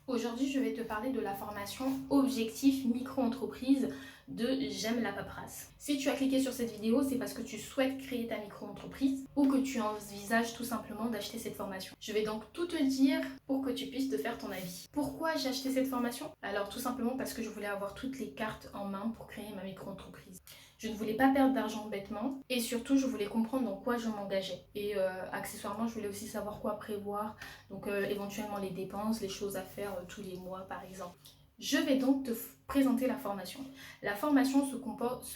Aujourd'hui, je vais te parler de la formation Objectif Micro-entreprise de J'aime la paperasse. Si tu as cliqué sur cette vidéo, c'est parce que tu souhaites créer ta micro-entreprise ou que tu envisages tout simplement d'acheter cette formation. Je vais donc tout te dire pour que tu puisses te faire ton avis. Pourquoi j'ai acheté cette formation? Alors tout simplement parce que je voulais avoir toutes les cartes en main pour créer ma micro-entreprise. Je ne voulais pas perdre d'argent bêtement et surtout je voulais comprendre dans quoi je m'engageais. Et accessoirement, je voulais aussi savoir quoi prévoir, donc éventuellement les dépenses, les choses à faire tous les mois par exemple. Je vais donc te présenter la formation. La formation se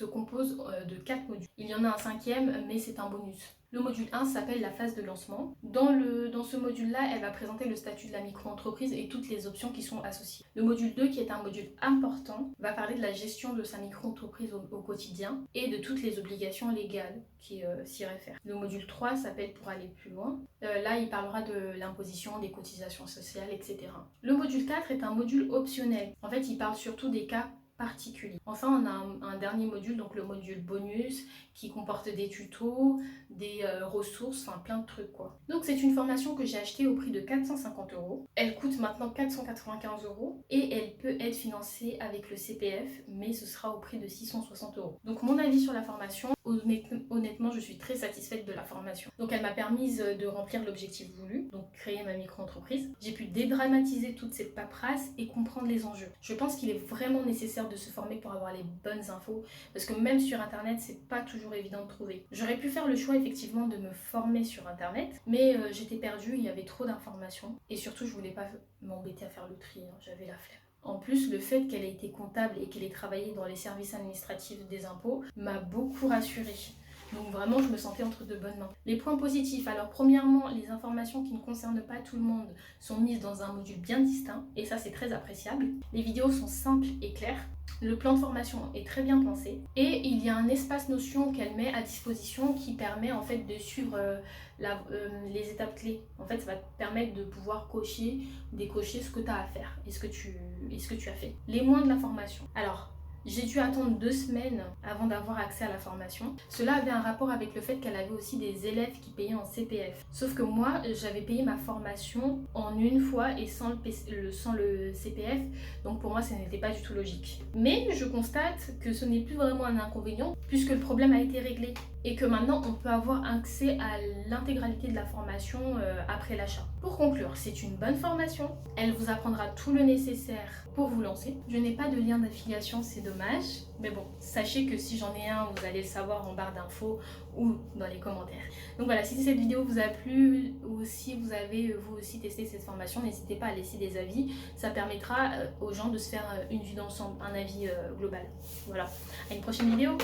compose de 4 modules. Il y en a un cinquième, mais c'est un bonus. Le module 1 s'appelle la phase de lancement. Dans ce module-là, elle va présenter le statut de la micro-entreprise et toutes les options qui sont associées. Le module 2, qui est un module important, va parler de la gestion de sa micro-entreprise au quotidien et de toutes les obligations légales qui s'y réfèrent. Le module 3 s'appelle pour aller plus loin. Là, il parlera de l'imposition, des cotisations sociales, etc. Le module 4 est un module optionnel. En fait, il parle surtout des cas particulier. Enfin, on a un dernier module, donc le module bonus, qui comporte des tutos, des ressources, enfin plein de trucs quoi. Donc c'est une formation que j'ai achetée au prix de 450 €. Elle coûte maintenant 495 € et elle peut être financée avec le CPF, mais ce sera au prix de 660 €. Donc mon avis sur la formation, honnêtement, je suis très satisfaite de la formation. Donc elle m'a permis de remplir l'objectif voulu, donc créer ma micro-entreprise. J'ai pu dédramatiser toute cette paperasse et comprendre les enjeux. Je pense qu'il est vraiment nécessaire de se former pour avoir les bonnes infos, parce que même sur internet c'est pas toujours évident de trouver. J'aurais pu faire le choix effectivement de me former sur internet, mais j'étais perdue, il y avait trop d'informations et surtout je voulais pas m'embêter à faire le tri, hein, j'avais la flemme. En plus, le fait qu'elle ait été comptable et qu'elle ait travaillé dans les services administratifs des impôts m'a beaucoup rassurée. Donc vraiment, je me sentais entre de bonnes mains. Les points positifs, alors premièrement, les informations qui ne concernent pas tout le monde sont mises dans un module bien distinct, et ça c'est très appréciable. Les vidéos sont simples et claires. Le plan de formation est très bien pensé et il y a un espace notion qu'elle met à disposition qui permet en fait de suivre les étapes clés. En fait, ça va te permettre de pouvoir décocher ce que tu as à faire et ce que tu as fait. Les moins de la formation. Alors, j'ai dû attendre 2 semaines avant d'avoir accès à la formation. Cela avait un rapport avec le fait qu'elle avait aussi des élèves qui payaient en CPF. Sauf que moi, j'avais payé ma formation en une fois et sans le CPF. Donc pour moi, ça n'était pas du tout logique. Mais je constate que ce n'est plus vraiment un inconvénient puisque le problème a été réglé. Et que maintenant, on peut avoir accès à l'intégralité de la formation après l'achat. Pour conclure, c'est une bonne formation. Elle vous apprendra tout le nécessaire pour vous lancer. Je n'ai pas de lien d'affiliation, c'est dommage. Mais bon, sachez que si j'en ai un, vous allez le savoir en barre d'infos ou dans les commentaires. Donc voilà, si cette vidéo vous a plu ou si vous avez vous aussi testé cette formation, n'hésitez pas à laisser des avis. Ça permettra aux gens de se faire une vue d'ensemble, un avis global. Voilà, à une prochaine vidéo.